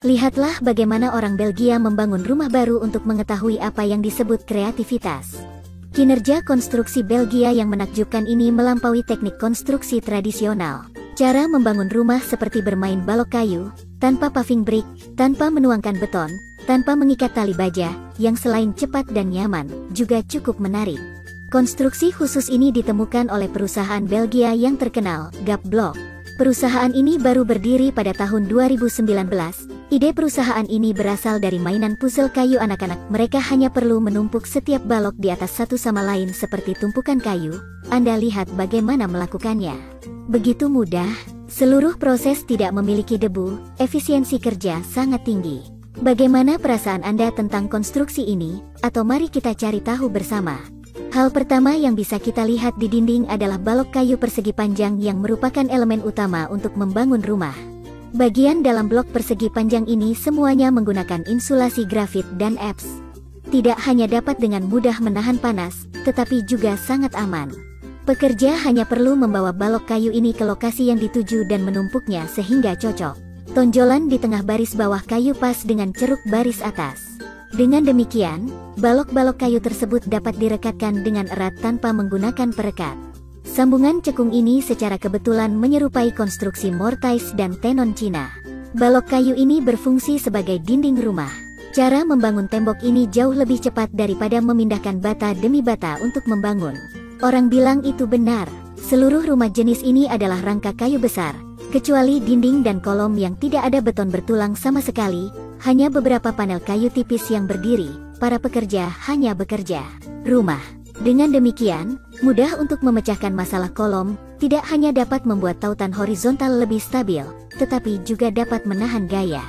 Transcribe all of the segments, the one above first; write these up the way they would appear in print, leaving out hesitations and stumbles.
Lihatlah bagaimana orang Belgia membangun rumah baru untuk mengetahui apa yang disebut kreativitas. Kinerja konstruksi Belgia yang menakjubkan ini melampaui teknik konstruksi tradisional. Cara membangun rumah seperti bermain balok kayu, tanpa paving brick, tanpa menuangkan beton, tanpa mengikat tali baja, yang selain cepat dan nyaman, juga cukup menarik. Konstruksi khusus ini ditemukan oleh perusahaan Belgia yang terkenal, Gap Blok. Perusahaan ini baru berdiri pada tahun 2019. Ide perusahaan ini berasal dari mainan puzzle kayu anak-anak. Mereka hanya perlu menumpuk setiap balok di atas satu sama lain seperti tumpukan kayu. Anda lihat bagaimana melakukannya. Begitu mudah, seluruh proses tidak memiliki debu, efisiensi kerja sangat tinggi. Bagaimana perasaan Anda tentang konstruksi ini? Atau mari kita cari tahu bersama. Hal pertama yang bisa kita lihat di dinding adalah balok kayu persegi panjang yang merupakan elemen utama untuk membangun rumah. Bagian dalam blok persegi panjang ini semuanya menggunakan insulasi grafit dan EPS. Tidak hanya dapat dengan mudah menahan panas, tetapi juga sangat aman. Pekerja hanya perlu membawa balok kayu ini ke lokasi yang dituju dan menumpuknya sehingga cocok. Tonjolan di tengah baris bawah kayu pas dengan ceruk baris atas. Dengan demikian, balok-balok kayu tersebut dapat direkatkan dengan erat tanpa menggunakan perekat. Sambungan cekung ini secara kebetulan menyerupai konstruksi mortise dan tenon Cina. Balok kayu ini berfungsi sebagai dinding rumah. Cara membangun tembok ini jauh lebih cepat daripada memindahkan bata demi bata untuk membangun. Orang bilang itu benar. Seluruh rumah jenis ini adalah rangka kayu besar, kecuali dinding dan kolom yang tidak ada beton bertulang sama sekali, hanya beberapa panel kayu tipis yang berdiri. Para pekerja hanya bekerja rumah. Dengan demikian, mudah untuk memecahkan masalah kolom, tidak hanya dapat membuat tautan horizontal lebih stabil, tetapi juga dapat menahan gaya.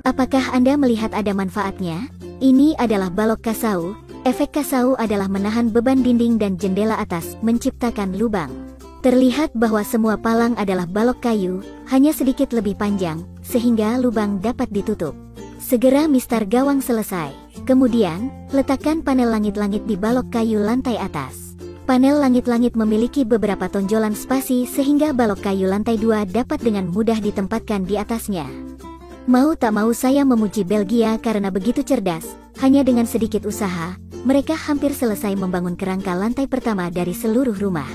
Apakah Anda melihat ada manfaatnya? Ini adalah balok kasau. Efek kasau adalah menahan beban dinding dan jendela atas, menciptakan lubang. Terlihat bahwa semua palang adalah balok kayu, hanya sedikit lebih panjang, sehingga lubang dapat ditutup. Segera mistar gawang selesai. Kemudian, letakkan panel langit-langit di balok kayu lantai atas. Panel langit-langit memiliki beberapa tonjolan spasi sehingga balok kayu lantai 2 dapat dengan mudah ditempatkan di atasnya. Mau tak mau saya memuji Belgia karena begitu cerdas. Hanya dengan sedikit usaha, mereka hampir selesai membangun kerangka lantai pertama dari seluruh rumah.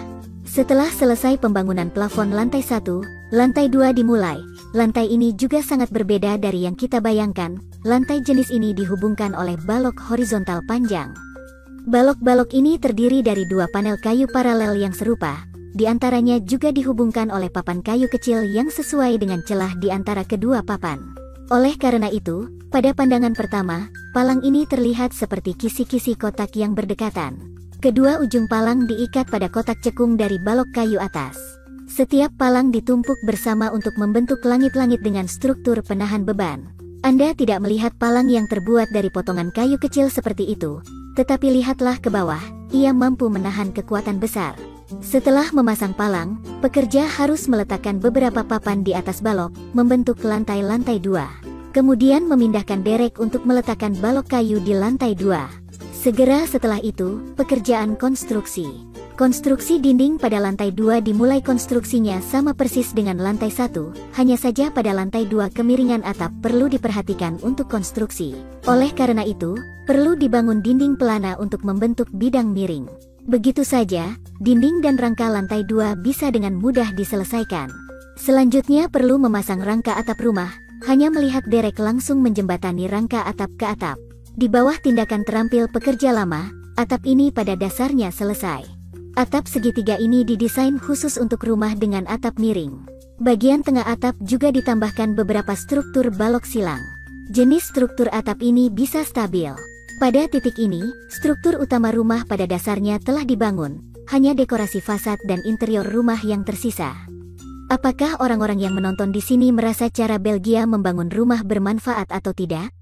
Setelah selesai pembangunan plafon lantai 1, lantai 2 dimulai. Lantai ini juga sangat berbeda dari yang kita bayangkan. Lantai jenis ini dihubungkan oleh balok horizontal panjang. Balok-balok ini terdiri dari 2 panel kayu paralel yang serupa. Di antaranya juga dihubungkan oleh papan kayu kecil yang sesuai dengan celah di antara kedua papan. Oleh karena itu, pada pandangan pertama, palang ini terlihat seperti kisi-kisi kotak yang berdekatan. Kedua ujung palang diikat pada kotak cekung dari balok kayu atas. Setiap palang ditumpuk bersama untuk membentuk langit-langit dengan struktur penahan beban. Anda tidak melihat palang yang terbuat dari potongan kayu kecil seperti itu, tetapi lihatlah ke bawah, ia mampu menahan kekuatan besar. Setelah memasang palang, pekerja harus meletakkan beberapa papan di atas balok, membentuk lantai-lantai 2. Kemudian memindahkan derek untuk meletakkan balok kayu di lantai 2. Segera setelah itu, pekerjaan konstruksi. Konstruksi dinding pada lantai 2 dimulai konstruksinya sama persis dengan lantai 1, hanya saja pada lantai 2 kemiringan atap perlu diperhatikan untuk konstruksi. Oleh karena itu, perlu dibangun dinding pelana untuk membentuk bidang miring. Begitu saja, dinding dan rangka lantai 2 bisa dengan mudah diselesaikan. Selanjutnya perlu memasang rangka atap rumah, hanya melihat derek langsung menjembatani rangka atap ke atap. Di bawah tindakan terampil pekerja lama, atap ini pada dasarnya selesai. Atap segitiga ini didesain khusus untuk rumah dengan atap miring. Bagian tengah atap juga ditambahkan beberapa struktur balok silang. Jenis struktur atap ini bisa stabil. Pada titik ini, struktur utama rumah pada dasarnya telah dibangun, hanya dekorasi fasad dan interior rumah yang tersisa. Apakah orang-orang yang menonton di sini merasa cara Belgia membangun rumah bermanfaat atau tidak?